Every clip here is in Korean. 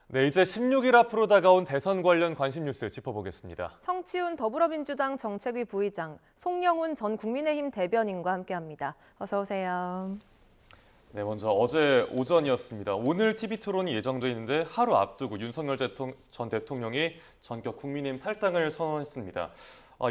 네, 이제 16일 앞으로 다가온 대선 관련 관심 뉴스 짚어보겠습니다. 성치훈 더불어민주당 정책위 부의장, 송영훈 전 국민의힘 대변인과 함께합니다. 어서 오세요. 네, 먼저 어제 오전이었습니다. 오늘 TV 토론이 예정돼 있는데 하루 앞두고 윤석열 전 대통령이 전격 국민의힘 탈당을 선언했습니다.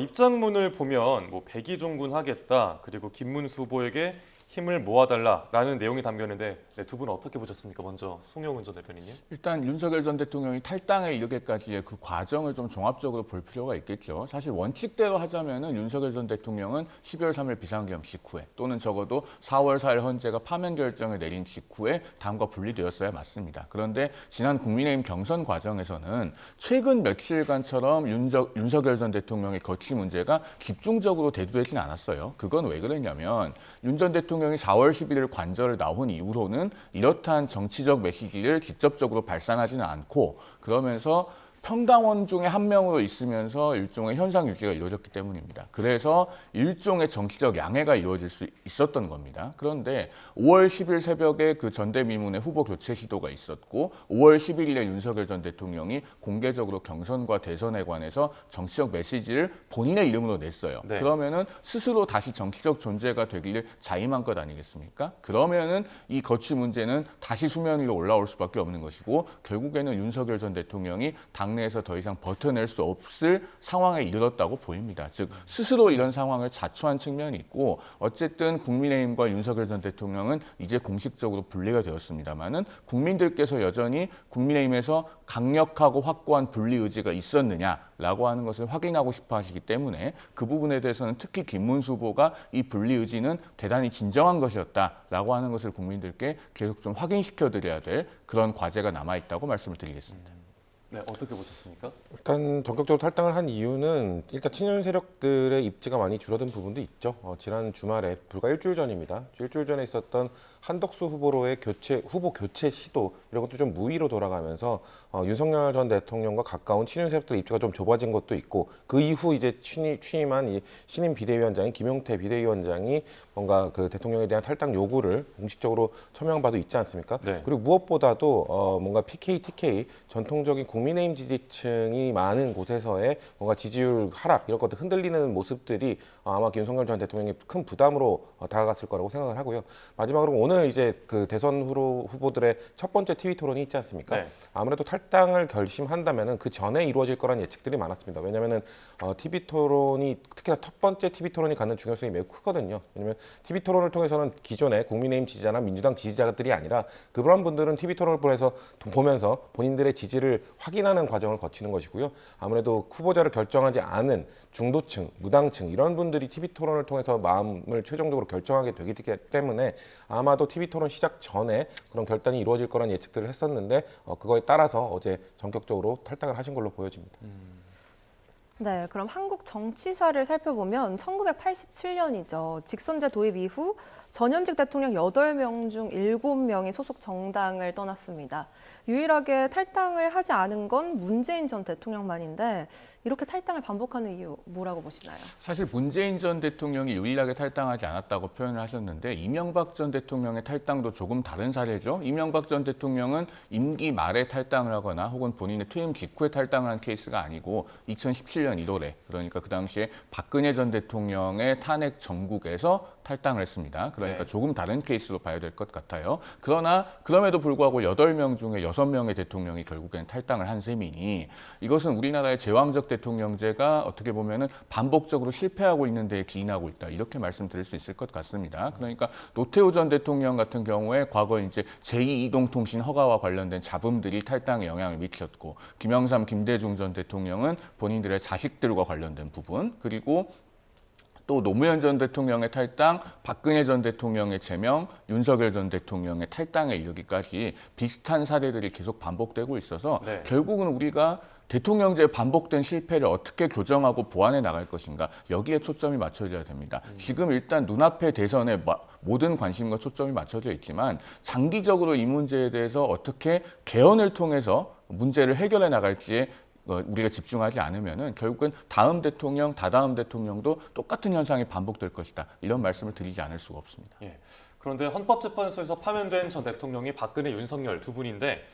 입장문을 보면 백의종군 하겠다, 그리고 김문수 후보에게 힘을 모아달라라는 내용이 담겨 있는데 네, 두 분은 어떻게 보셨습니까? 먼저 송영훈 전 대변인님. 일단 윤석열 전 대통령이 탈당에 이르기까지의 그 과정을 좀 종합적으로 볼 필요가 있겠죠. 사실 원칙대로 하자면은 윤석열 전 대통령은 12월 3일 비상계엄 직후에 또는 적어도 4월 4일 헌재가 파면 결정을 내린 직후에 당과 분리되었어야 맞습니다. 그런데 지난 국민의힘 경선 과정에서는 최근 며칠간처럼 윤석열 전 대통령의 거취 문제가 집중적으로 대두되진 않았어요. 그건 왜 그랬냐면 윤 전 대통령이 4월 11일 관저를 나온 이후로는 이렇다한 정치적 메시지를 직접적으로 발산하지는 않고 그러면서 평당원 중에 한 명으로 있으면서 일종의 현상 유지가 이루어졌기 때문입니다. 그래서 일종의 정치적 양해가 이루어질 수 있었던 겁니다. 그런데 5월 10일 새벽에 그 전대미문의 후보 교체 시도가 있었고 5월 11일에 윤석열 전 대통령이 공개적으로 경선과 대선에 관해서 정치적 메시지를 본인의 이름으로 냈어요. 네. 그러면은 스스로 다시 정치적 존재가 되기를 자임한 것 아니겠습니까? 그러면은 이 거취 문제는 다시 수면 위로 올라올 수밖에 없는 것이고 결국에는 윤석열 전 대통령이 당내에서 더 이상 버텨낼 수 없을 상황에 이르렀다고 보입니다. 즉 스스로 이런 상황을 자초한 측면이 있고 어쨌든 국민의힘과 윤석열 전 대통령은 이제 공식적으로 분리가 되었습니다마는 국민들께서 여전히 국민의힘에서 강력하고 확고한 분리 의지가 있었느냐라고 하는 것을 확인하고 싶어 하시기 때문에 그 부분에 대해서는 특히 김문수 후보가 이 분리 의지는 대단히 진정한 것이었다라고 하는 것을 국민들께 계속 좀 확인시켜 드려야 될 그런 과제가 남아있다고 말씀을 드리겠습니다. 네, 어떻게 보셨습니까? 일단 전격적으로 탈당을 한 이유는 일단 친윤 세력들의 입지가 많이 줄어든 부분도 있죠. 지난 주말에 불과 일주일 전입니다. 일주일 전에 있었던 한덕수 후보로의 후보 교체 시도 이런 것도 좀 무의로 돌아가면서 윤석열 전 대통령과 가까운 친윤 세력들의 입지가 좀 좁아진 것도 있고 그 이후 이제 취임한 이 신임 비대위원장인 김용태 비대위원장이 뭔가 그 대통령에 대한 탈당 요구를 공식적으로 서명한 바도 있지 않습니까? 네. 그리고 무엇보다도 뭔가 PK, TK 전통적인 국민의힘 지지층이 많은 곳에서의 뭔가 지지율 하락 이런 것들 흔들리는 모습들이 아마 윤석열 전 대통령이 큰 부담으로 다가갔을 거라고 생각을 하고요. 마지막으로 오늘 이제 그 대선 후보들의 첫 번째 TV 토론이 있지 않습니까? 네. 아무래도 탈당을 결심한다면은 그 전에 이루어질 거란 예측들이 많았습니다. 왜냐면은 TV 토론이 특히나 첫 번째 TV 토론이 갖는 중요성이 매우 크거든요. 왜냐면 TV 토론을 통해서는 기존의 국민의힘 지지자나 민주당 지지자들이 아니라 그런 분들은 TV 토론을 보면서 본인들의 지지를 확인하는 과정을 거치는 것이고요. 아무래도 후보자를 결정하지 않은 중도층, 무당층 이런 분들이 TV 토론을 통해서 마음을 최종적으로 결정하게 되기 때문에 아마도 TV 토론 시작 전에 그런 결단이 이루어질 거란 예측들을 했었는데 그거에 따라서 어제 전격적으로 탈당을 하신 걸로 보여집니다. 네, 그럼 한국 정치사를 살펴보면 1987년이죠. 직선제 도입 이후 전현직 대통령 8명 중 7명이 소속 정당을 떠났습니다. 유일하게 탈당을 하지 않은 건 문재인 전 대통령만인데 이렇게 탈당을 반복하는 이유 뭐라고 보시나요? 사실 문재인 전 대통령이 유일하게 탈당하지 않았다고 표현을 하셨는데 이명박 전 대통령의 탈당도 조금 다른 사례죠. 이명박 전 대통령은 임기 말에 탈당을 하거나 혹은 본인의 퇴임 직후에 탈당을 한 케이스가 아니고 2017년 1월에 그러니까 그 당시에 박근혜 전 대통령의 탄핵 정국에서 탈당을 했습니다. 그러니까 네. 조금 다른 케이스로 봐야 될 것 같아요. 그러나 그럼에도 불구하고 8명 중에 6명의 대통령이 결국에는 탈당을 한 셈이니 이것은 우리나라의 제왕적 대통령제가 어떻게 보면은 반복적으로 실패하고 있는 데에 기인하고 있다. 이렇게 말씀드릴 수 있을 것 같습니다. 그러니까 노태우 전 대통령 같은 경우에 과거 이제 제2이동통신 허가와 관련된 잡음들이 탈당에 영향을 미쳤고 김영삼, 김대중 전 대통령은 본인들의 자식들과 관련된 부분 그리고 또 노무현 전 대통령의 탈당, 박근혜 전 대통령의 제명, 윤석열 전 대통령의 탈당에 이르기까지 비슷한 사례들이 계속 반복되고 있어서 네. 결국은 우리가 대통령제의 반복된 실패를 어떻게 교정하고 보완해 나갈 것인가 여기에 초점이 맞춰져야 됩니다. 지금 일단 눈앞의 대선에 모든 관심과 초점이 맞춰져 있지만 장기적으로 이 문제에 대해서 어떻게 개헌을 통해서 문제를 해결해 나갈지에 우리가 집중하지 않으면은 결국은 다음 대통령, 다다음 대통령도 똑같은 현상이 반복될 것이다. 이런 말씀을 드리지 않을 수가 없습니다. 예. 그런데 헌법재판소에서 파면된 전 대통령이 박근혜, 윤석열 두 분인데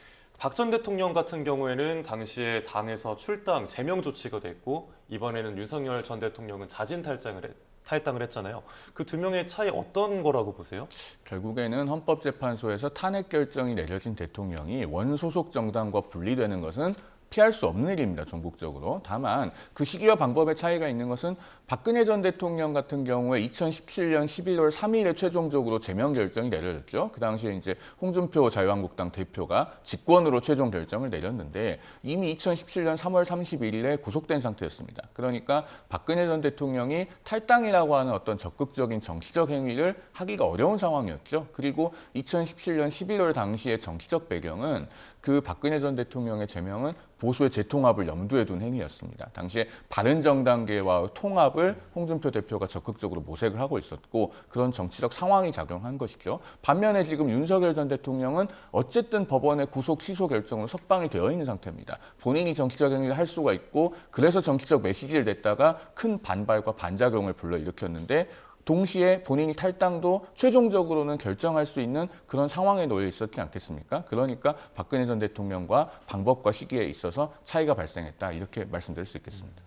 박 전 대통령 같은 경우에는 당시에 당에서 출당, 제명 조치가 됐고 이번에는 윤석열 전 대통령은 자진 탈당을 했잖아요. 그 두 명의 차이 어떤 거라고 보세요? 결국에는 헌법재판소에서 탄핵 결정이 내려진 대통령이 원소속 정당과 분리되는 것은 피할 수 없는 일입니다. 전국적으로. 다만 그 시기와 방법의 차이가 있는 것은 박근혜 전 대통령 같은 경우에 2017년 11월 3일에 최종적으로 제명 결정이 내려졌죠. 그 당시에 이제 홍준표 자유한국당 대표가 직권으로 최종 결정을 내렸는데 이미 2017년 3월 31일에 구속된 상태였습니다. 그러니까 박근혜 전 대통령이 탈당이라고 하는 어떤 적극적인 정치적 행위를 하기가 어려운 상황이었죠. 그리고 2017년 11월 당시의 정치적 배경은 그 박근혜 전 대통령의 제명은 보수의 재통합을 염두에 둔 행위였습니다. 당시에 바른정당계와 통합을 홍준표 대표가 적극적으로 모색을 하고 있었고 그런 정치적 상황이 작용한 것이죠. 반면에 지금 윤석열 전 대통령은 어쨌든 법원의 구속 취소 결정으로 석방이 되어 있는 상태입니다. 본인이 정치적 행위를 할 수가 있고 그래서 정치적 메시지를 냈다가 큰 반발과 반작용을 불러일으켰는데 동시에 본인이 탈당도 최종적으로는 결정할 수 있는 그런 상황에 놓여 있었지 않겠습니까? 그러니까 박근혜 전 대통령과 방법과 시기에 있어서 차이가 발생했다. 이렇게 말씀드릴 수 있겠습니다.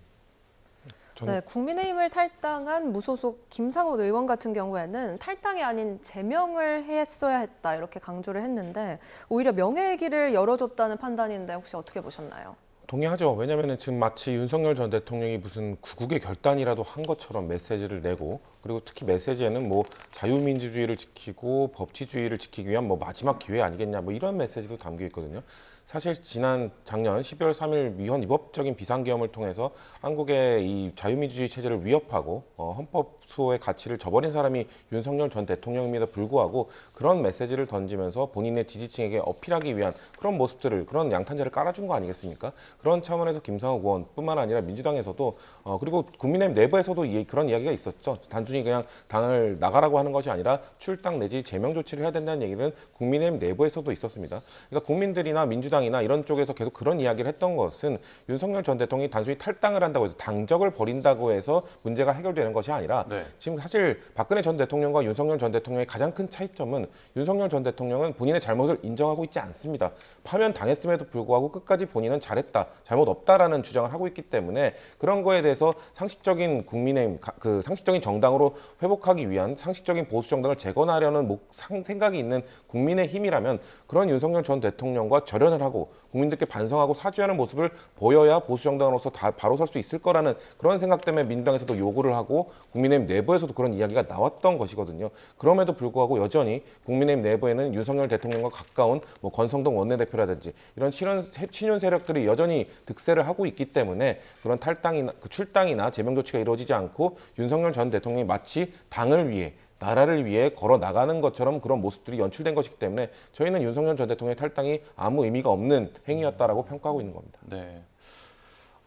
네, 국민의힘을 탈당한 무소속 김상훈 의원 같은 경우에는 탈당이 아닌 제명을 했어야 했다 이렇게 강조를 했는데 오히려 명예의 길을 열어줬다는 판단인데 혹시 어떻게 보셨나요? 동의하죠. 왜냐하면 지금 마치 윤석열 전 대통령이 무슨 구국의 결단이라도 한 것처럼 메시지를 내고 그리고 특히 메시지에는 뭐 자유민주주의를 지키고 법치주의를 지키기 위한 뭐 마지막 기회 아니겠냐 뭐 이런 메시지도 담겨 있거든요. 사실 작년 12월 3일 위헌 위법적인 비상계엄을 통해서 한국의 이 자유민주주의 체제를 위협하고 헌법소의 가치를 저버린 사람이 윤석열 전 대통령임에도 불구하고 그런 메시지를 던지면서 본인의 지지층에게 어필하기 위한 그런 모습들을 그런 양탄자를 깔아준 거 아니겠습니까? 그런 차원에서 김상욱 의원뿐만 아니라 민주당에서도 그리고 국민의힘 내부에서도 그런 이야기가 있었죠. 단순히 그냥 당을 나가라고 하는 것이 아니라 출당 내지 제명 조치를 해야 된다는 얘기는 국민의힘 내부에서도 있었습니다. 그러니까 국민들이나 민주당이나 이런 쪽에서 계속 그런 이야기를 했던 것은 윤석열 전 대통령이 단순히 탈당을 한다고 해서 당적을 버린다고 해서 문제가 해결되는 것이 아니라 네. 지금 사실 박근혜 전 대통령과 윤석열 전 대통령의 가장 큰 차이점은 윤석열 전 대통령은 본인의 잘못을 인정하고 있지 않습니다. 파면 당했음에도 불구하고 끝까지 본인은 잘했다, 잘못 없다라는 주장을 하고 있기 때문에 그런 거에 대해서 상식적인 국민의힘, 그 상식적인 정당으로 회복하기 위한 상식적인 보수 정당을 재건하려는 생각이 있는 국민의힘이라면 그런 윤석열 전 대통령과 절연을 하고 국민들께 반성하고 사죄하는 모습을 보여야 보수 정당으로서 다 바로 설 수 있을 거라는 그런 생각 때문에 민주당에서도 요구를 하고 국민의힘 내부에서도 그런 이야기가 나왔던 것이거든요. 그럼에도 불구하고 여전히 국민의힘 내부에는 윤석열 대통령과 가까운 뭐 권성동 원내대표라든지 이런 친윤 세력들이 여전히 득세를 하고 있기 때문에 그런 출당이나 제명 조치가 이루어지지 않고 윤석열 전 대통령이 마치 당을 위해 나라를 위해 걸어 나가는 것처럼 그런 모습들이 연출된 것이기 때문에 저희는 윤석열 전 대통령의 탈당이 아무 의미가 없는 행위였다라고 평가하고 있는 겁니다. 네.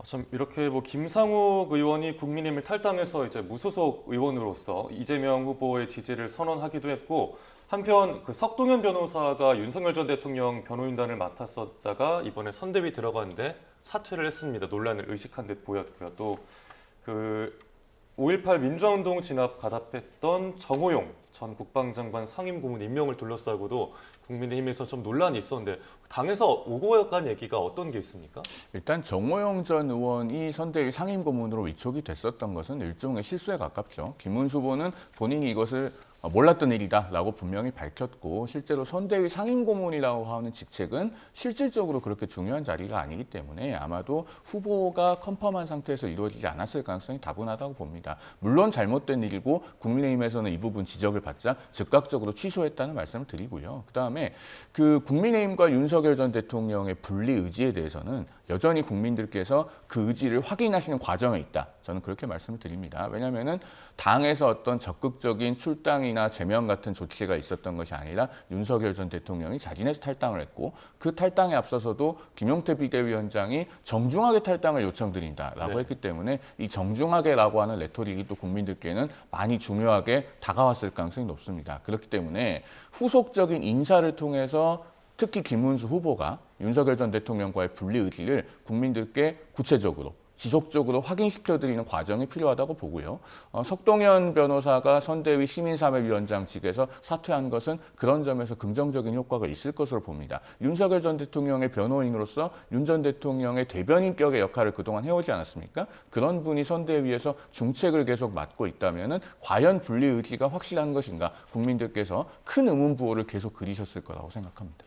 참 이렇게 뭐 김상욱 의원이 국민의힘을 탈당해서 이제 무소속 의원으로서 이재명 후보의 지지를 선언하기도 했고 한편 그 석동현 변호사가 윤석열 전 대통령 변호인단을 맡았었다가 이번에 선대위 들어갔는데 사퇴를 했습니다. 논란을 의식한 듯 보였고요. 또 그 5.18 민주화운동 진압 가담했던 정호용 전 국방장관 상임고문 임명을 둘러싸고도 국민의힘에서 좀 논란이 있었는데 당에서 오고 간 얘기가 어떤 게 있습니까? 일단 정호영 전 의원이 선대위 상임고문으로 위촉이 됐었던 것은 일종의 실수에 가깝죠. 김문수 후보는 본인이 이것을 몰랐던 일이다라고 분명히 밝혔고 실제로 선대위 상임고문이라고 하는 직책은 실질적으로 그렇게 중요한 자리가 아니기 때문에 아마도 후보가 컨펌한 상태에서 이루어지지 않았을 가능성이 다분하다고 봅니다. 물론 잘못된 일이고 국민의힘에서는 이 부분 지적을 받자 즉각적으로 취소했다는 말씀을 드리고요. 그다음에 그 국민의힘과 윤석열 전 대통령의 분리 의지에 대해서는 여전히 국민들께서 그 의지를 확인하시는 과정에 있다. 저는 그렇게 말씀을 드립니다. 왜냐하면 당에서 어떤 적극적인 출당이나 제명 같은 조치가 있었던 것이 아니라 윤석열 전 대통령이 자진해서 탈당을 했고 그 탈당에 앞서서도 김용태 비대위원장이 정중하게 탈당을 요청드린다라고 네. 했기 때문에 이 정중하게라고 하는 레토릭이 또 국민들께는 많이 중요하게 다가왔을 가능성이 높습니다. 그렇기 때문에 후속적인 인사를 통해서 특히 김문수 후보가 윤석열 전 대통령과의 분리 의지를 국민들께 구체적으로 지속적으로 확인시켜드리는 과정이 필요하다고 보고요. 석동현 변호사가 선대위 시민사회위원장직에서 사퇴한 것은 그런 점에서 긍정적인 효과가 있을 것으로 봅니다. 윤석열 전 대통령의 변호인으로서 윤 전 대통령의 대변인격의 역할을 그동안 해오지 않았습니까? 그런 분이 선대위에서 중책을 계속 맡고 있다면 과연 분리 의지가 확실한 것인가 국민들께서 큰 의문부호를 계속 그리셨을 거라고 생각합니다.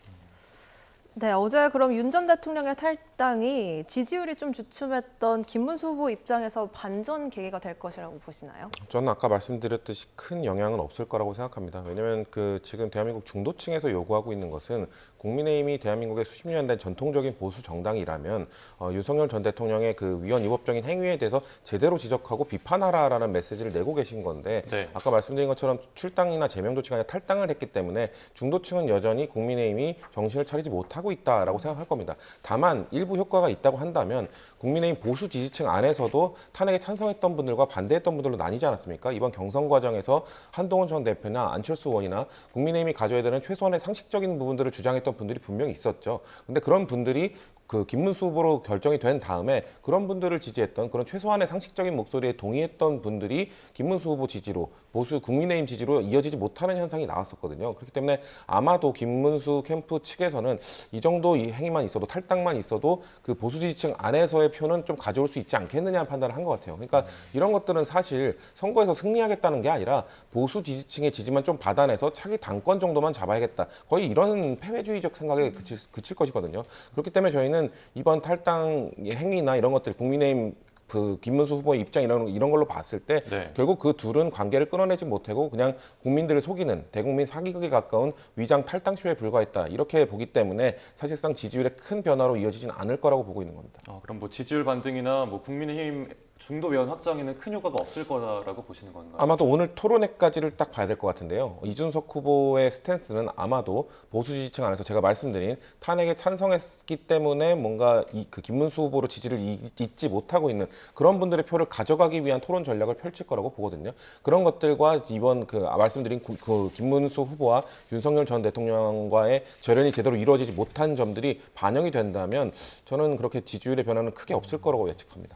네, 어제 그럼 윤 전 대통령의 탈당이 지지율이 좀 주춤했던 김문수 후보 입장에서 반전 계기가 될 것이라고 보시나요? 저는 아까 말씀드렸듯이 큰 영향은 없을 거라고 생각합니다. 왜냐하면 지금 대한민국 중도층에서 요구하고 있는 것은 국민의힘이 대한민국의 수십 년 된 전통적인 보수 정당이라면 윤석열 전 대통령의 그 위헌 위법적인 행위에 대해서 제대로 지적하고 비판하라라는 메시지를 내고 계신 건데 네. 아까 말씀드린 것처럼 출당이나 제명 조치가 아니라 탈당을 했기 때문에 중도층은 여전히 국민의힘이 정신을 차리지 못하고 있다라고 생각할 겁니다. 다만 일부 효과가 있다고 한다면 국민의힘 보수 지지층 안에서도 탄핵에 찬성했던 분들과 반대했던 분들로 나뉘지 않았습니까? 이번 경선 과정에서 한동훈 전 대표나 안철수 의원이나 국민의힘이 가져야 되는 최소한의 상식적인 부분들을 주장했던 분들이 분명히 있었죠. 근데 그런 분들이 그 김문수 후보로 결정이 된 다음에 그런 분들을 지지했던 그런 최소한의 상식적인 목소리에 동의했던 분들이 김문수 후보 지지로 보수 국민의힘 지지로 이어지지 못하는 현상이 나왔었거든요. 그렇기 때문에 아마도 김문수 캠프 측에서는 이 정도 이 행위만 있어도 탈당만 있어도 그 보수 지지층 안에서의 표는 좀 가져올 수 있지 않겠느냐는 판단을 한 것 같아요. 그러니까 이런 것들은 사실 선거에서 승리하겠다는 게 아니라 보수 지지층의 지지만 좀 받아내서 차기 당권 정도만 잡아야겠다. 거의 이런 패배주의적 생각에 그칠 것이거든요. 그렇기 때문에 저희는 이번 탈당 행위나 이런 것들 국민의힘 그 김문수 후보의 입장 이런 걸로 봤을 때 네. 결국 그 둘은 관계를 끊어내지 못하고 그냥 국민들을 속이는 대국민 사기극에 가까운 위장 탈당쇼에 불과했다 이렇게 보기 때문에 사실상 지지율의 큰 변화로 이어지진 않을 거라고 보고 있는 겁니다. 그럼 뭐 지지율 반등이나 뭐 국민의힘 중도 외연 확장에는 큰 효과가 없을 거라고 보시는 건가요? 아마도 오늘 토론회까지를 딱 봐야 될 것 같은데요. 이준석 후보의 스탠스는 아마도 보수 지지층 안에서 제가 말씀드린 탄핵에 찬성했기 때문에 뭔가 그 김문수 후보로 지지를 잇지 못하고 있는 그런 분들의 표를 가져가기 위한 토론 전략을 펼칠 거라고 보거든요. 그런 것들과 이번 말씀드린 그 김문수 후보와 윤석열 전 대통령과의 절연이 제대로 이루어지지 못한 점들이 반영이 된다면 저는 그렇게 지지율의 변화는 크게 없을 거라고 예측합니다.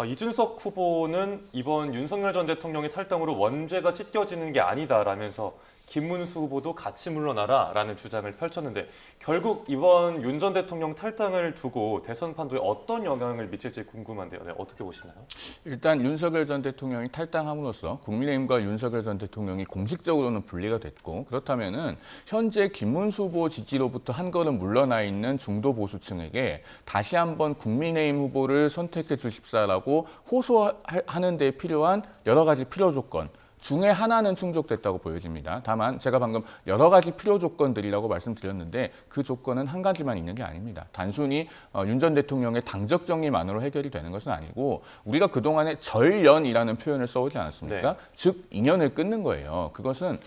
이준석 후보는 이번 윤석열 전 대통령의 탈당으로 원죄가 씻겨지는 게 아니다라면서 김문수 후보도 같이 물러나라라는 주장을 펼쳤는데 결국 이번 윤 전 대통령 탈당을 두고 대선 판도에 어떤 영향을 미칠지 궁금한데요. 네, 어떻게 보시나요? 일단 윤석열 전 대통령이 탈당함으로써 국민의힘과 윤석열 전 대통령이 공식적으로는 분리가 됐고 그렇다면은 현재 김문수 후보 지지로부터 한 걸음 물러나 있는 중도 보수층에게 다시 한번 국민의힘 후보를 선택해 주십사라고 호소하는 데 필요한 여러 가지 필요 조건 중에 하나는 충족됐다고 보여집니다. 다만 제가 방금 여러 가지 필요 조건들이라고 말씀드렸는데 그 조건은 한 가지만 있는 게 아닙니다. 단순히 윤 전 대통령의 당적 정리만으로 해결이 되는 것은 아니고 우리가 그동안에 절연이라는 표현을 써오지 않았습니까? 네. 즉 인연을 끊는 거예요. 그것은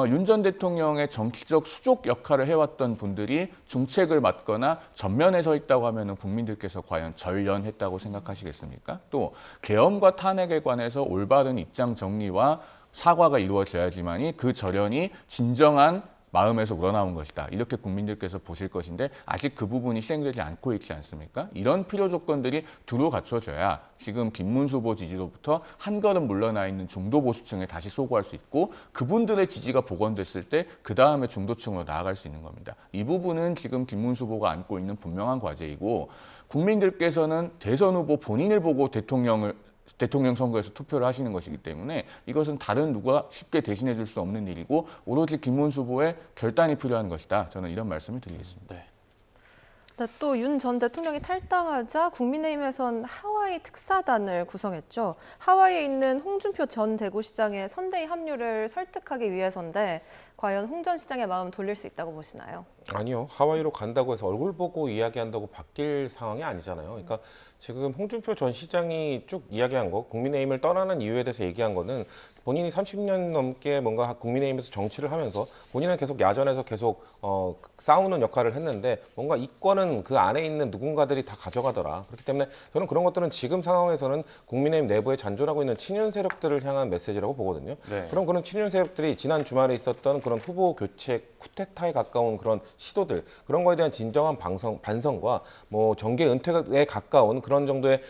윤 전 대통령의 정치적 수족 역할을 해왔던 분들이 중책을 맡거나 전면에 서 있다고 하면 국민들께서 과연 절연했다고 생각하시겠습니까? 또 계엄과 탄핵에 관해서 올바른 입장 정리와 사과가 이루어져야지만이 그 절연이 진정한 마음에서 우러나온 것이다. 이렇게 국민들께서 보실 것인데 아직 그 부분이 시행되지 않고 있지 않습니까? 이런 필요 조건들이 두루 갖춰져야 지금 김문수 후보 지지로부터 한 걸음 물러나 있는 중도 보수층에 다시 소구할 수 있고 그분들의 지지가 복원됐을 때 그 다음에 중도층으로 나아갈 수 있는 겁니다. 이 부분은 지금 김문수 후보가 안고 있는 분명한 과제이고 국민들께서는 대선 후보 본인을 보고 대통령 선거에서 투표를 하시는 것이기 때문에 이것은 다른 누가 쉽게 대신해 줄 수 없는 일이고 오로지 김문수 후보의 결단이 필요한 것이다. 저는 이런 말씀을 드리겠습니다. 네. 네, 또 윤 전 대통령이 탈당하자 국민의힘에선 하와이 특사단을 구성했죠. 하와이에 있는 홍준표 전 대구시장의 선대위 합류를 설득하기 위해서인데 과연 홍 전 시장의 마음 돌릴 수 있다고 보시나요? 아니요. 하와이로 간다고 해서 얼굴 보고 이야기한다고 바뀔 상황이 아니잖아요. 그러니까 지금 홍준표 전 시장이 쭉 이야기한 거, 국민의힘을 떠나는 이유에 대해서 얘기한 거는 본인이 30년 넘게 뭔가 국민의힘에서 정치를 하면서 본인은 계속 야전에서 계속 싸우는 역할을 했는데 뭔가 이권은 그 안에 있는 누군가들이 다 가져가더라. 그렇기 때문에 저는 그런 것들은 지금 상황에서는 국민의힘 내부에 잔존하고 있는 친윤 세력들을 향한 메시지라고 보거든요. 네. 그럼 그런 친윤 세력들이 지난 주말에 있었던 그런 후보 교체 쿠데타에 가까운 그런 시도들 그런 거에 대한 진정한 반성과 뭐 정계 은퇴에 가까운 그런 정도의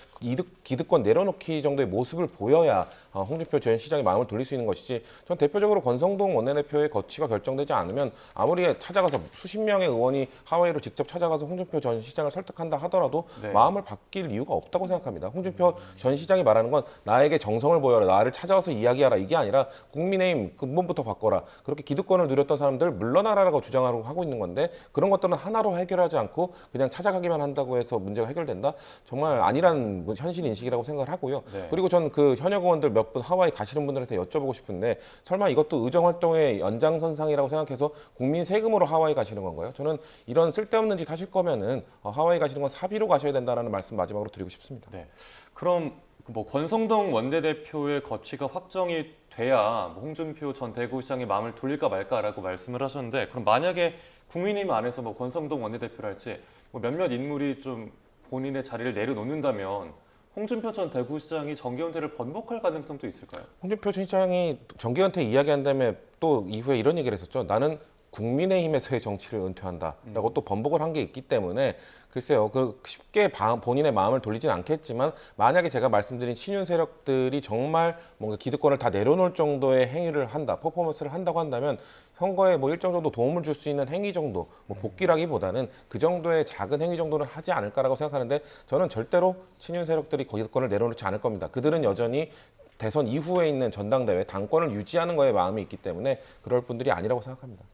기득권 내려놓기 정도의 모습을 보여야 홍준표 전 시장이 마음을 돌릴 수 있는 것이지 전 대표적으로 권성동 원내대표의 거취가 결정되지 않으면 아무리 찾아가서 수십 명의 의원이 하와이로 직접 찾아가서 홍준표 전 시장을 설득한다 하더라도 네. 마음을 바뀔 이유가 없다고 생각합니다. 홍준표 전 시장이 말하는 건 나에게 정성을 보여라, 나를 찾아와서 이야기하라 이게 아니라 국민의힘 근본부터 바꿔라. 그렇게 기득권을 누렸던 사람들 물러나라라고 주장하고 있는 건데 그런 것들은 하나로 해결하지 않고 그냥 찾아가기만 한다고 해서 문제가 해결된다? 정말 아니란 현실 인식이라고 생각을 하고요. 네. 그리고 전 그 현역 의원들 몇 분 하와이 가시는 분들한테 여쭤보고 싶은데 설마 이것도 의정 활동의 연장선상이라고 생각해서 국민 세금으로 하와이 가시는 건가요? 저는 이런 쓸데없는 짓 하실 거면은 하와이 가시는 건 사비로 가셔야 된다라는 말씀 마지막으로 드리고 싶습니다. 네. 그럼 뭐 권성동 원내대표의 거취가 확정이 돼야 뭐 홍준표 전 대구시장의 마음을 돌릴까 말까라고 말씀을 하셨는데 그럼 만약에 국민의힘 안에서 뭐 권성동 원내대표랄지 뭐 몇몇 인물이 좀 본인의 자리를 내려놓는다면 홍준표 전 대구시장이 정계은퇴를 번복할 가능성도 있을까요? 홍준표 전 시장이 정계은퇴 이야기한 다음에 또 이후에 이런 얘기를 했었죠. 나는 국민의힘에서의 정치를 은퇴한다라고 또 번복을 한 게 있기 때문에 글쎄요, 그 쉽게 본인의 마음을 돌리진 않겠지만 만약에 제가 말씀드린 친윤 세력들이 정말 뭔가 기득권을 다 내려놓을 정도의 행위를 한다, 퍼포먼스를 한다고 한다면 선거에 뭐 일정 정도 도움을 줄 수 있는 행위 정도, 뭐 복귀라기보다는 그 정도의 작은 행위 정도는 하지 않을까라고 생각하는데 저는 절대로 친윤 세력들이 기득권을 내려놓지 않을 겁니다. 그들은 여전히 대선 이후에 있는 전당대회 당권을 유지하는 거에 마음이 있기 때문에 그럴 분들이 아니라고 생각합니다.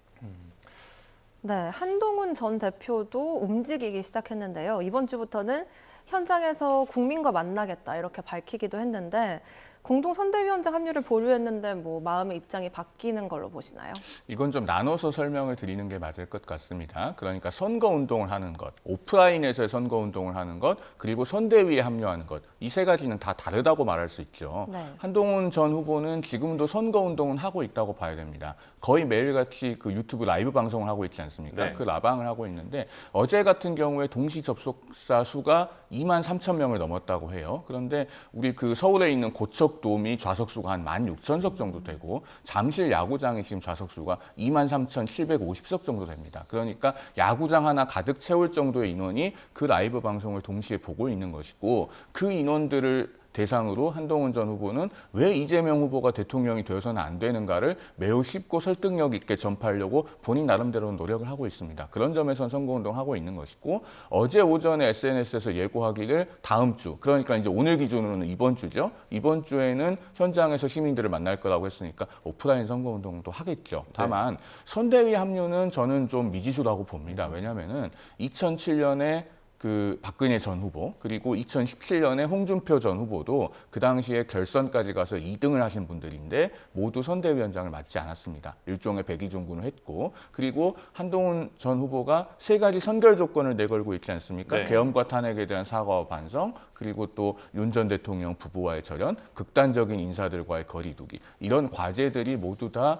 네, 한동훈 전 대표도 움직이기 시작했는데요. 이번 주부터는 현장에서 국민과 만나겠다 이렇게 밝히기도 했는데 공동 선대위원장 합류를 보류했는데 뭐 마음의 입장이 바뀌는 걸로 보시나요? 이건 좀 나눠서 설명을 드리는 게 맞을 것 같습니다. 그러니까 선거운동을 하는 것, 오프라인에서의 선거운동을 하는 것, 그리고 선대위에 합류하는 것, 이 세 가지는 다 다르다고 말할 수 있죠. 네. 한동훈 전 후보는 지금도 선거운동은 하고 있다고 봐야 됩니다. 거의 매일같이 그 유튜브 라이브 방송을 하고 있지 않습니까? 네. 그 라방을 하고 있는데 어제 같은 경우에 동시 접속자 수가 2만 3천 명을 넘었다고 해요. 그런데 우리 그 서울에 있는 고척돔이 좌석수가 한 16,000석 정도 되고 잠실 야구장이 지금 좌석수가 23,750석 정도 됩니다. 그러니까 야구장 하나 가득 채울 정도의 인원이 그 라이브 방송을 동시에 보고 있는 것이고 그 인원들을 대상으로 한동훈 전 후보는 왜 이재명 후보가 대통령이 되어서는 안 되는가를 매우 쉽고 설득력 있게 전파하려고 본인 나름대로 노력을 하고 있습니다. 그런 점에선 선거운동하고 있는 것이고 어제 오전에 SNS에서 예고하기를 다음 주, 그러니까 이제 오늘 기준으로는 이번 주죠. 이번 주에는 현장에서 시민들을 만날 거라고 했으니까 오프라인 선거운동도 하겠죠. 다만 선대위 합류는 저는 좀 미지수라고 봅니다. 왜냐하면은 2007년에 그 박근혜 전 후보 그리고 2017년에 홍준표 전 후보도 그 당시에 결선까지 가서 2등을 하신 분들인데 모두 선대위원장을 맡지 않았습니다. 일종의 백의종군을 했고 그리고 한동훈 전 후보가 세 가지 선결 조건을 내걸고 있지 않습니까? 네. 계엄과 탄핵에 대한 사과와 반성 그리고 또 윤 전 대통령 부부와의 절연, 극단적인 인사들과의 거리두기 이런 과제들이 모두 다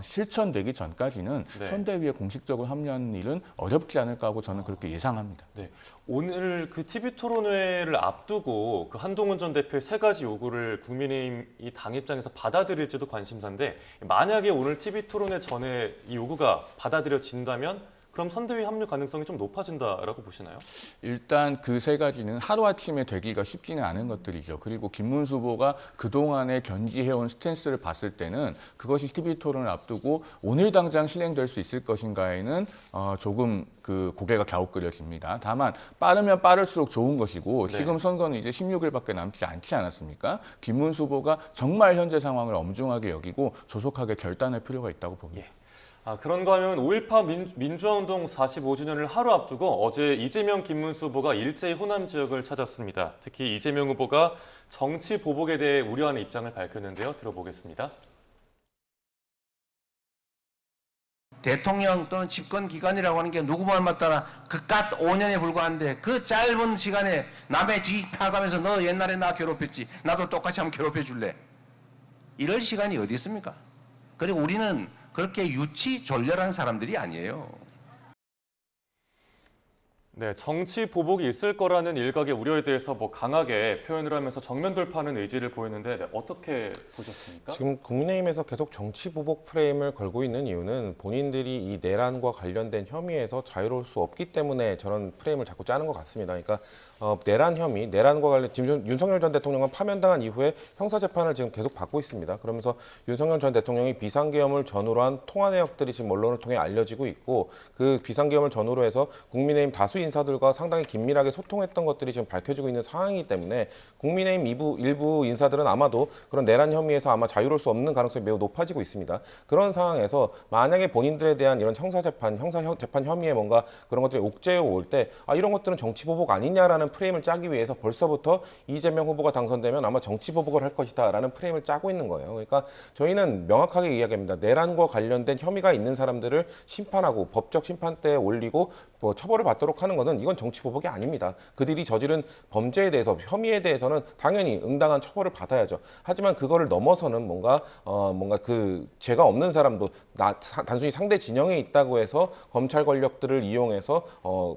실천되기 전까지는 네. 선대위에 공식적으로 합류하는 일은 어렵지 않을까 하고 저는 그렇게 예상합니다. 네. 오늘 그 TV 토론회를 앞두고 그 한동훈 전 대표의 세 가지 요구를 국민의힘 이 당 입장에서 받아들일지도 관심사인데 만약에 오늘 TV 토론회 전에 이 요구가 받아들여진다면 그럼 선대위 합류 가능성이 좀 높아진다라고 보시나요? 일단 그 세 가지는 하루아침에 되기가 쉽지는 않은 것들이죠. 그리고 김문수 후보가 그동안에 견지해온 스탠스를 봤을 때는 그것이 TV 토론을 앞두고 오늘 당장 실행될 수 있을 것인가에는 조금 그 고개가 갸웃그려집니다. 다만 빠르면 빠를수록 좋은 것이고 네. 지금 선거는 이제 16일밖에 남지 않지 않았습니까? 김문수 후보가 정말 현재 상황을 엄중하게 여기고 조속하게 결단할 필요가 있다고 봅니다. 그런 거 하면 5.18 민주화운동 45주년을 하루 앞두고 어제 이재명, 김문수 후보가 일제히 호남 지역을 찾았습니다. 특히 이재명 후보가 정치 보복에 대해 우려하는 입장을 밝혔는데요. 들어보겠습니다. 대통령 또는 집권 기관이라고 하는 게 누구만 맞다나 그깟 5년에 불과한데 그 짧은 시간에 남의 뒤 파가면서 너 옛날에 나 괴롭혔지 나도 똑같이 한번 괴롭혀 줄래 이럴 시간이 어디 있습니까? 그리고 우리는 그렇게 유치 졸렬한 사람들이 아니에요. 네, 정치 보복이 있을 거라는 일각의 우려에 대해서 뭐 강하게 표현을 하면서 정면 돌파하는 의지를 보였는데 네, 어떻게 보셨습니까? 지금 국민의힘에서 계속 정치 보복 프레임을 걸고 있는 이유는 본인들이 이 내란과 관련된 혐의에서 자유로울 수 없기 때문에 저런 프레임을 자꾸 짜는 것 같습니다. 그러니까 내란 혐의, 내란과 관련 지금 윤석열 전 대통령은 파면당한 이후에 형사 재판을 지금 계속 받고 있습니다. 그러면서 윤석열 전 대통령이 비상계엄을 전후로 한 통화 내역들이 지금 언론을 통해 알려지고 있고 그 비상계엄을 전후로 해서 국민의힘 다수 인사들과 상당히 긴밀하게 소통했던 것들이 지금 밝혀지고 있는 상황이기 때문에 국민의힘 일부 인사들은 아마도 그런 내란 혐의에서 아마 자유로울 수 없는 가능성이 매우 높아지고 있습니다. 그런 상황에서 만약에 본인들에 대한 이런 형사 재판 혐의에 뭔가 그런 것들이 옥죄어 올 때 이런 것들은 정치 보복 아니냐라는 프레임을 짜기 위해서 벌써부터 이재명 후보가 당선되면 아마 정치 보복을 할 것이다라는 프레임을 짜고 있는 거예요. 그러니까 저희는 명확하게 이야기합니다. 내란과 관련된 혐의가 있는 사람들을 심판하고 법적 심판대에 올리고 뭐 처벌을 받도록 하는 것은 이건 정치 보복이 아닙니다. 그들이 저지른 범죄에 대해서 혐의에 대해서는 당연히 응당한 처벌을 받아야죠. 하지만 그거를 넘어서는 뭔가 그 죄가 없는 사람도 단순히 상대 진영에 있다고 해서 검찰 권력들을 이용해서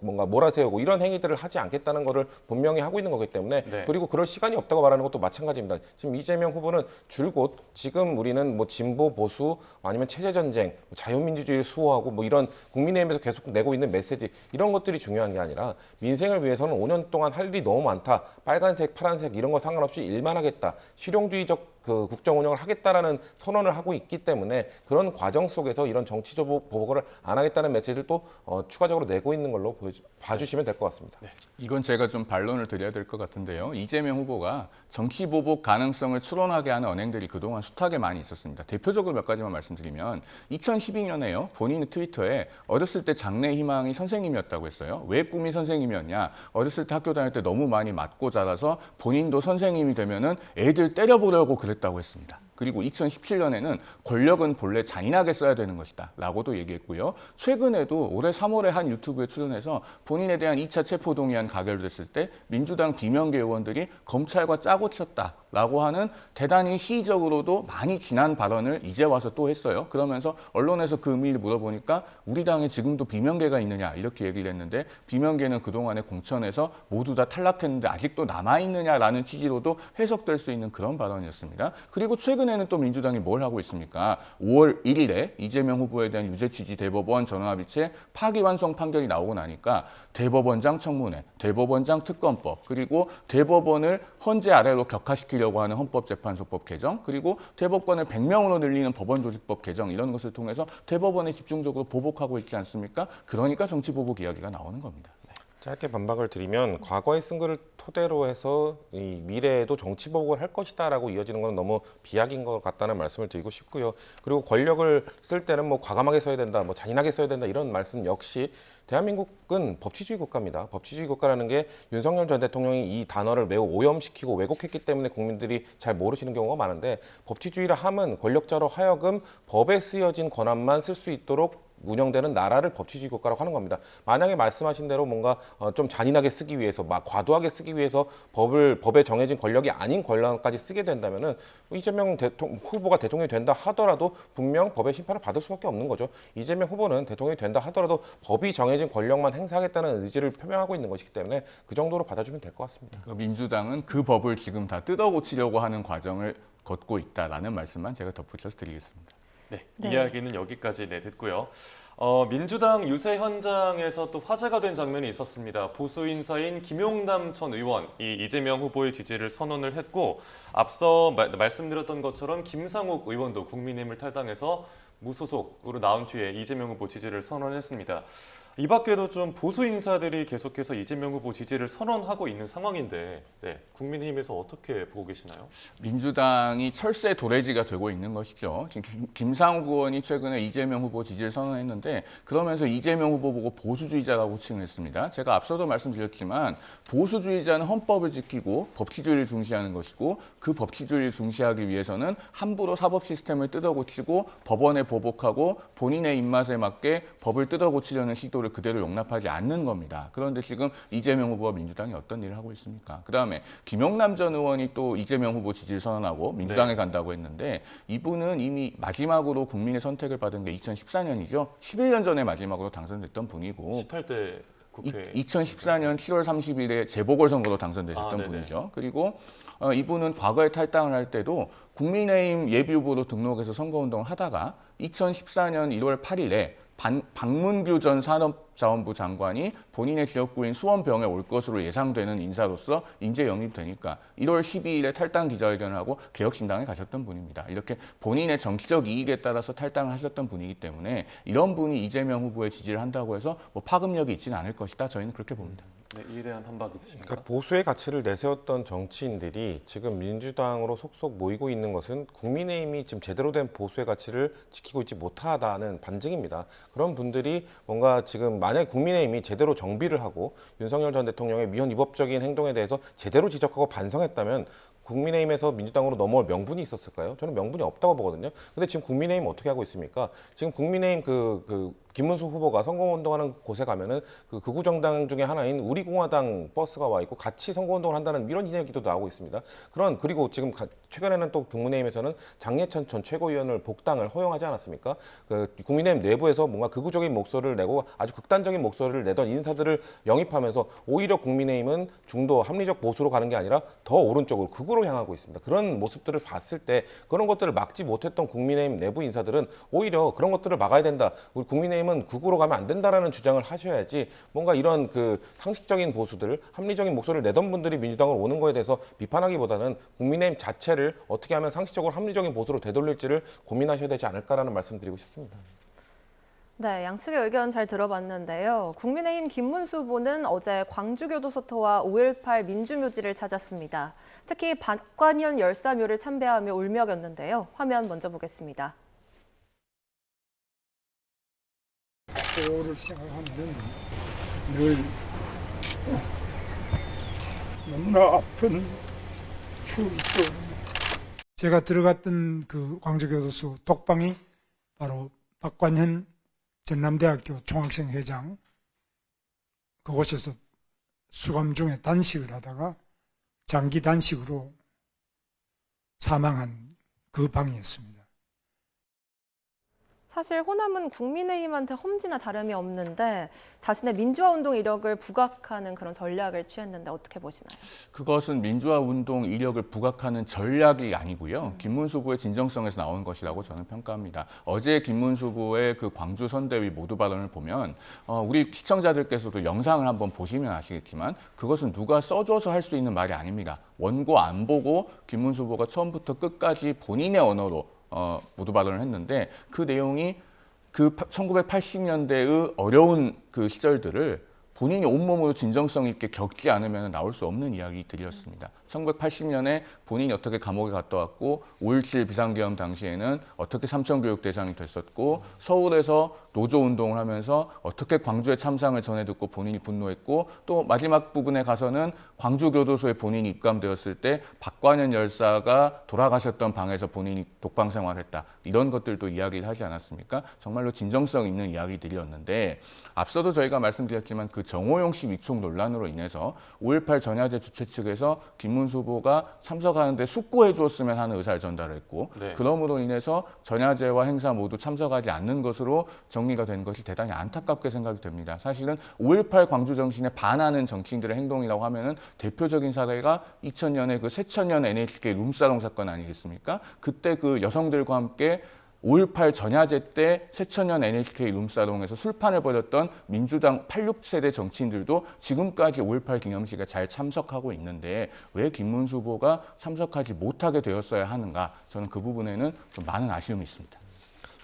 뭔가 몰아세우고 이런 행위들을 하지 않겠다는 것을 분명히 하고 있는 거기 때문에 네. 그리고 그럴 시간이 없다고 말하는 것도 마찬가지입니다. 지금 이재명 후보는 줄곧 지금 우리는 뭐 진보 보수 아니면 체제 전쟁, 자유민주주의를 수호하고 뭐 이런 국민의힘에서 계속 내고 있는 메시지 이런 것들이 중요한 게 아니라 민생을 위해서는 5년 동안 할 일이 너무 많다. 빨간색, 파란색 이런 거 상관없이 일만 하겠다. 실용주의적 그 국정 운영을 하겠다라는 선언을 하고 있기 때문에 그런 과정 속에서 이런 정치 보복을 안 하겠다는 메시지를 또 추가적으로 내고 있는 걸로 봐주시면 될 것 같습니다. 네. 이건 제가 좀 반론을 드려야 될 것 같은데요. 이재명 후보가 정치 보복 가능성을 추론하게 하는 언행들이 그동안 숱하게 많이 있었습니다. 대표적으로 몇 가지만 말씀드리면 2012년에요. 본인의 트위터에 어렸을 때 장래 희망이 선생님이었다고 했어요. 왜 꿈이 선생님이었냐? 어렸을 때 학교 다닐 때 너무 많이 맞고 자라서 본인도 선생님이 되면은 애들 때려보려고 그랬다고 했습니다. 그리고 2017년에는 권력은 본래 잔인하게 써야 되는 것이다 라고도 얘기했고요. 최근에도 올해 3월에 한 유튜브에 출연해서 본인에 대한 2차 체포동의안 가결됐을 때 민주당 비명계 의원들이 검찰과 짜고 쳤다 라고 하는 대단히 시의적으로도 많이 지난 발언을 이제 와서 또 했어요. 그러면서 언론에서 그 의미를 물어보니까 우리 당에 지금도 비명계가 있느냐 이렇게 얘기를 했는데 비명계는 그동안에 공천에서 모두 다 탈락했는데 아직도 남아있느냐라는 취지로도 해석될 수 있는 그런 발언이었습니다. 그리고 최근에는 또 민주당이 뭘 하고 있습니까? 5월 1일에 이재명 후보에 대한 유죄 취지 대법원 전원합의체 파기환송 판결이 나오고 나니까 대법원장 청문회, 대법원장 특검법, 그리고 대법원을 헌재 아래로 격화시키려고 하는 헌법재판소법 개정, 그리고 대법관을 100명으로 늘리는 법원조직법 개정 이런 것을 통해서 대법원에 집중적으로 보복하고 있지 않습니까? 그러니까 정치 보복 이야기가 나오는 겁니다. 짧게 반박을 드리면 과거의 쓴 글을 토대로 해서 이 미래에도 정치 보복을 할 것이다라고 이어지는 건 너무 비약인 것 같다는 말씀을 드리고 싶고요. 그리고 권력을 쓸 때는 뭐 과감하게 써야 된다, 뭐 잔인하게 써야 된다 이런 말씀 역시 대한민국은 법치주의 국가입니다. 법치주의 국가라는 게 윤석열 전 대통령이 이 단어를 매우 오염시키고 왜곡했기 때문에 국민들이 잘 모르시는 경우가 많은데 법치주의라 함은 권력자로 하여금 법에 쓰여진 권한만 쓸 수 있도록 운영되는 나라를 법치주의 국가라고 하는 겁니다. 만약에 말씀하신 대로 뭔가 좀 잔인하게 쓰기 위해서, 막 과도하게 쓰기 위해서 법에 정해진 권력이 아닌 권한까지 쓰게 된다면은 이재명 후보가 대통령이 된다 하더라도 분명 법의 심판을 받을 수밖에 없는 거죠. 이재명 후보는 대통령이 된다 하더라도 법이 정해진 권력만 행사하겠다는 의지를 표명하고 있는 것이기 때문에 그 정도로 받아주면 될 것 같습니다. 민주당은 그 법을 지금 다 뜯어고치려고 하는 과정을 걷고 있다라는 말씀만 제가 덧붙여서 드리겠습니다. 네, 이야기는 여기까지 듣고요. 민주당 유세 현장에서 또 화제가 된 장면이 있었습니다. 보수 인사인 김용남 전 의원, 이재명 후보의 지지를 선언을 했고 앞서 말씀드렸던 것처럼 김상욱 의원도 국민의힘을 탈당해서 무소속으로 나온 뒤에 이재명 후보 지지를 선언했습니다. 이 밖에도 좀 보수 인사들이 계속해서 이재명 후보 지지를 선언하고 있는 상황인데 국민의힘에서 어떻게 보고 계시나요? 민주당이 철새 도래지가 되고 있는 것이죠. 지금 김상욱 의원이 최근에 이재명 후보 지지를 선언했는데 그러면서 이재명 후보 보고 보수주의자라고 칭했습니다. 제가 앞서도 말씀드렸지만 보수주의자는 헌법을 지키고 법치주의를 중시하는 것이고 그 법치주의를 중시하기 위해서는 함부로 사법 시스템을 뜯어고치고 법원에 보복하고 본인의 입맛에 맞게 법을 뜯어고치려는 시도를 그대로 용납하지 않는 겁니다. 그런데 지금 이재명 후보와 민주당이 어떤 일을 하고 있습니까? 그다음에 김용남 전 의원이 또 이재명 후보 지지를 선언하고 민주당에 간다고 했는데 이분은 이미 마지막으로 국민의 선택을 받은 게 2014년이죠. 11년 전에 마지막으로 당선됐던 분이고 18대 국회. 2014년 7월 30일에 재보궐선거로 당선되셨던 네네. 분이죠. 그리고 이분은 과거에 탈당을 할 때도 국민의힘 예비후보로 등록해서 선거운동을 하다가 2014년 1월 8일에 박문규 전 산업자원부 장관이 본인의 지역구인 수원병에 올 것으로 예상되는 인사로서 인재 영입되니까 1월 12일에 탈당 기자회견을 하고 개혁신당에 가셨던 분입니다. 이렇게 본인의 정치적 이익에 따라서 탈당을 하셨던 분이기 때문에 이런 분이 이재명 후보의 지지를 한다고 해서 뭐 파급력이 있지는 않을 것이다. 저희는 그렇게 봅니다. 네, 이에 대한 반박 있으십니까? 그러니까 보수의 가치를 내세웠던 정치인들이 지금 민주당으로 속속 모이고 있는 것은 국민의힘이 지금 제대로 된 보수의 가치를 지키고 있지 못하다는 반증입니다. 그런 분들이 뭔가 지금 만약에 국민의힘이 제대로 정비를 하고 윤석열 전 대통령의 위헌 위법적인 행동에 대해서 제대로 지적하고 반성했다면 국민의힘에서 민주당으로 넘어올 명분이 있었을까요? 저는 명분이 없다고 보거든요. 근데 지금 국민의힘 어떻게 하고 있습니까? 지금 국민의힘 김문수 후보가 선거운동하는 곳에 가면은 그 극우 정당 중에 하나인 우리공화당 버스가 와 있고 같이 선거운동을 한다는 이런 이야기도 나오고 있습니다. 그리고 지금 최근에는 또 국민의힘에서는 장예천 전 최고위원을 복당을 허용하지 않았습니까? 국민의힘 내부에서 뭔가 극우적인 목소리를 내고 아주 극단적인 목소리를 내던 인사들을 영입하면서 오히려 국민의힘은 중도 합리적 보수로 가는 게 아니라 더 오른쪽으로 극우로 향하고 있습니다. 그런 모습들을 봤을 때 그런 것들을 막지 못했던 국민의힘 내부 인사들은 오히려 그런 것들을 막아야 된다. 우리 국민의힘은 극우로 가면 안 된다라는 주장을 하셔야지 뭔가 이런 상식적인 보수들, 합리적인 목소리를 내던 분들이 민주당으로 오는 거에 대해서 비판하기보다는 국민의힘 자체를 어떻게 하면 상식적으로 합리적인 보수로 되돌릴지를 고민하셔야 되지 않을까라는 말씀드리고 싶습니다. 네, 양측의 의견 잘 들어봤는데요. 국민의힘 김문수 후보는 어제 광주교도소터와 5.18 민주묘지를 찾았습니다. 특히 박관현 열사묘를 참배하며 울먹였는데요. 화면 먼저 보겠습니다. 그거를 생각하면 늘 너무나 아픈 추억이 떠오릅니다. 제가 들어갔던 그 광주교도소 독방이 바로 박관현 전남대학교 총학생회장 그곳에서 수감 중에 단식을 하다가 장기 단식으로 사망한 그 방이었습니다. 사실 호남은 국민의힘한테 험지나 다름이 없는데 자신의 민주화운동 이력을 부각하는 그런 전략을 취했는데 어떻게 보시나요? 그것은 민주화운동 이력을 부각하는 전략이 아니고요. 김문수 후보의 진정성에서 나온 것이라고 저는 평가합니다. 어제 김문수 후보의 그 광주 선대위 모두 발언을 보면 우리 시청자들께서도 영상을 한번 보시면 아시겠지만 그것은 누가 써줘서 할 수 있는 말이 아닙니다. 원고 안 보고 김문수 후보가 처음부터 끝까지 본인의 언어로 모두 발언을 했는데 그 내용이 그 1980년대의 어려운 그 시절들을 본인이 온몸으로 진정성 있게 겪지 않으면 나올 수 없는 이야기들이었습니다. 1980년에 본인이 어떻게 감옥에 갔다 왔고 5.17 비상계엄 당시에는 어떻게 삼천교육 대상이 됐었고 서울에서 노조운동을 하면서 어떻게 광주의 참상을 전해 듣고 본인이 분노했고 또 마지막 부분에 가서는 광주교도소에 본인이 입감되었을 때 박관현 열사가 돌아가셨던 방에서 본인이 독방 생활했다. 이런 것들도 이야기를 하지 않았습니까? 정말로 진정성 있는 이야기들이었는데 앞서도 저희가 말씀드렸지만 그 정호용 씨 위촉 논란으로 인해서 5.18 전야제 주최 측에서 김문수 후보가 참석하는데 숙고해 주었으면 하는 의사를 전달을 했고 네. 그러므로 인해서 전야제와 행사 모두 참석하지 않는 것으로 정리가 된 것이 대단히 안타깝게 생각이 됩니다. 사실은 5.18 광주 정신에 반하는 정치인들의 행동이라고 하면은 대표적인 사례가 2000년에 그 새천년 NHK 룸사롱 사건 아니겠습니까? 그때 그 여성들과 함께 5.18 전야제 때 새천년 NHK 룸사롱에서 술판을 벌였던 민주당 86세대 정치인들도 지금까지 5.18 기념식에 잘 참석하고 있는데 왜 김문수 후보가 참석하지 못하게 되었어야 하는가? 저는 그 부분에는 좀 많은 아쉬움이 있습니다.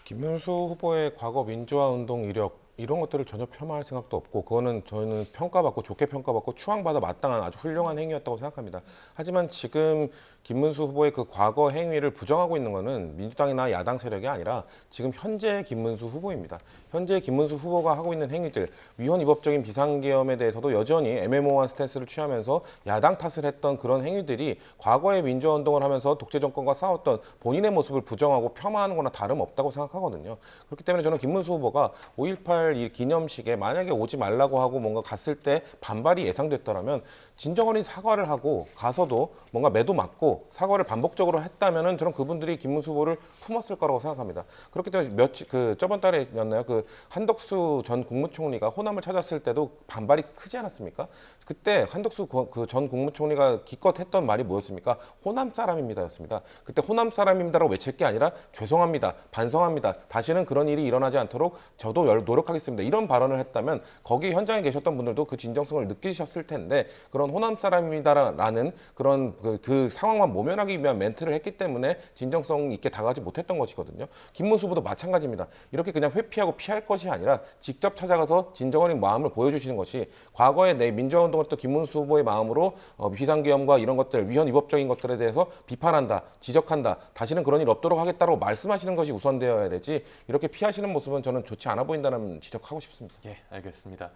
김문수 후보의 과거 민주화운동 이력 이런 것들을 전혀 폄하할 생각도 없고 그거는 저는 평가받고 좋게 평가받고 추앙받아 마땅한 아주 훌륭한 행위였다고 생각합니다. 하지만 지금 김문수 후보의 그 과거 행위를 부정하고 있는 것은 민주당이나 야당 세력이 아니라 지금 현재 김문수 후보입니다. 현재 김문수 후보가 하고 있는 행위들, 위헌 위법적인 비상계엄에 대해서도 여전히 애매모호한 스탠스를 취하면서 야당 탓을 했던 그런 행위들이 과거에 민주화운동을 하면서 독재 정권과 싸웠던 본인의 모습을 부정하고 폄하하는 거나 다름없다고 생각하거든요. 그렇기 때문에 저는 김문수 후보가 5.18 할 이 기념식에 만약에 오지 말라고 하고 뭔가 갔을 때 반발이 예상됐더라면 진정어린 사과를 하고 가서도 뭔가 매도 맞고 사과를 반복적으로 했다면은 저는 그분들이 김문수 후보를 품었을 거라고 생각합니다. 그렇기 때문에 저번 달에였나요? 그 한덕수 전 국무총리가 호남을 찾았을 때도 반발이 크지 않았습니까? 그때 한덕수 그 전 국무총리가 기껏 했던 말이 뭐였습니까? 호남 사람입니다였습니다. 그때 호남 사람입니다라고 외칠 게 아니라 죄송합니다, 반성합니다, 다시는 그런 일이 일어나지 않도록 저도 노력하겠습니다, 이런 발언을 했다면 거기 현장에 계셨던 분들도 그 진정성을 느끼셨을 텐데 그런 호남 사람입니다라는 그런 그 상황만 모면하기 위한 멘트를 했기 때문에 진정성 있게 다가가지 못했던 것이거든요. 김문수 후보도 마찬가지입니다. 이렇게 그냥 회피하고 피할 것이 아니라 직접 찾아가서 진정어린 마음을 보여주시는 것이 과거에 내 민주화운동을 했던 김문수 후보의 마음으로 비상계엄과 이런 것들, 위헌 위법적인 것들에 대해서 비판한다, 지적한다, 다시는 그런 일 없도록 하겠다고 말씀하시는 것이 우선되어야 되지 이렇게 피하시는 모습은 저는 좋지 않아 보인다는 지적하고 싶습니다. 예, 알겠습니다.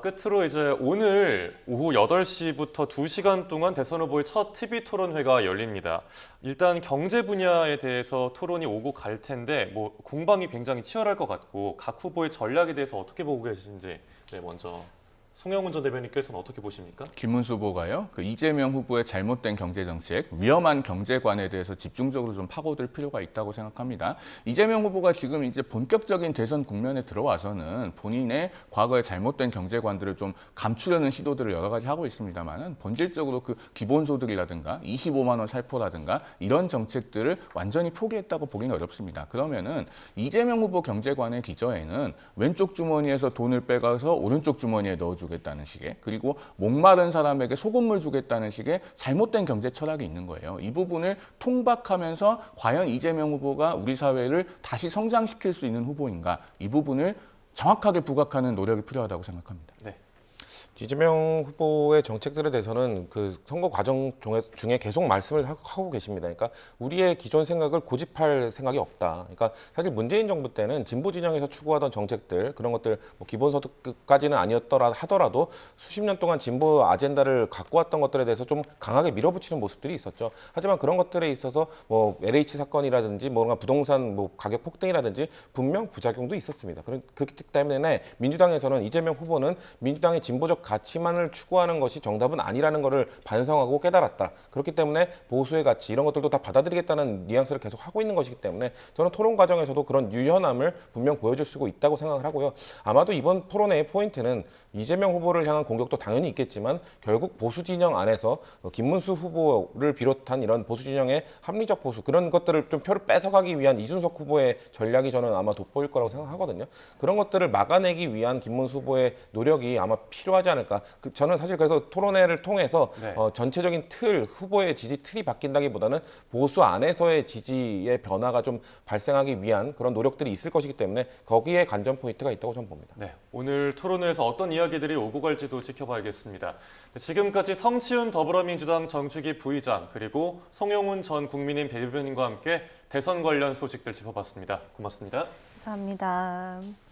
끝으로 이제 오늘 오후 8시부터 2시간 동안 대선 후보의 첫 TV 토론회가 열립니다. 일단 경제 분야에 대해서 토론이 오고 갈 텐데 뭐 공방이 굉장히 치열할 것 같고 각 후보의 전략에 대해서 어떻게 보고 계신지 먼저 송영훈 전 대변인께서는 어떻게 보십니까? 김문수 후보가요, 그 이재명 후보의 잘못된 경제 정책, 위험한 경제관에 대해서 집중적으로 좀 파고들 필요가 있다고 생각합니다. 이재명 후보가 지금 이제 본격적인 대선 국면에 들어와서는 본인의 과거의 잘못된 경제관들을 좀 감추려는 시도들을 여러 가지 하고 있습니다만은 본질적으로 그 기본소득이라든가 25만 원 살포라든가 이런 정책들을 완전히 포기했다고 보기는 어렵습니다. 그러면은 이재명 후보 경제관의 기저에는 왼쪽 주머니에서 돈을 빼가서 오른쪽 주머니에 넣어주고 겠다는 식의, 그리고 목마른 사람에게 소금물 주겠다는 식의 잘못된 경제 철학이 있는 거예요. 이 부분을 통박하면서 과연 이재명 후보가 우리 사회를 다시 성장시킬 수 있는 후보인가, 이 부분을 정확하게 부각하는 노력이 필요하다고 생각합니다. 네. 이재명 후보의 정책들에 대해서는 그 선거 과정 중에 계속 말씀을 하고 계십니다. 그러니까 우리의 기존 생각을 고집할 생각이 없다. 그러니까 사실 문재인 정부 때는 진보 진영에서 추구하던 정책들, 그런 것들 뭐 기본소득까지는 아니었더라 하더라도 수십 년 동안 진보 아젠다를 갖고 왔던 것들에 대해서 좀 강하게 밀어붙이는 모습들이 있었죠. 하지만 그런 것들에 있어서 뭐 LH 사건이라든지 뭔가 부동산 뭐 가격 폭등이라든지 분명 부작용도 있었습니다. 그렇기 때문에 민주당에서는 이재명 후보는 민주당의 진보적 가치만을 추구하는 것이 정답은 아니라는 것을 반성하고 깨달았다. 그렇기 때문에 보수의 가치 이런 것들도 다 받아들이겠다는 뉘앙스를 계속 하고 있는 것이기 때문에 저는 토론 과정에서도 그런 유연함을 분명 보여줄 수 있다고 생각을 하고요. 아마도 이번 토론회의 포인트는 이재명 후보를 향한 공격도 당연히 있겠지만 결국 보수 진영 안에서 김문수 후보를 비롯한 이런 보수 진영의 합리적 보수 그런 것들을 좀 표를 뺏어가기 위한 이준석 후보의 전략이 저는 아마 돋보일 거라고 생각하거든요. 그런 것들을 막아내기 위한 김문수 후보의 노력이 아마 필요하지 않을까. 저는 사실 그래서 토론회를 통해서 전체적인 후보의 지지 틀이 바뀐다기보다는 보수 안에서의 지지의 변화가 좀 발생하기 위한 그런 노력들이 있을 것이기 때문에 거기에 관전 포인트가 있다고 저는 봅니다. 네, 오늘 토론회에서 어떤 이야기들이 오고 갈지도 지켜봐야겠습니다. 지금까지 성시훈 더불어민주당 정책위 부의장 그리고 송영훈 전 국민의힘 대변인과 함께 대선 관련 소식들 짚어봤습니다. 고맙습니다. 감사합니다.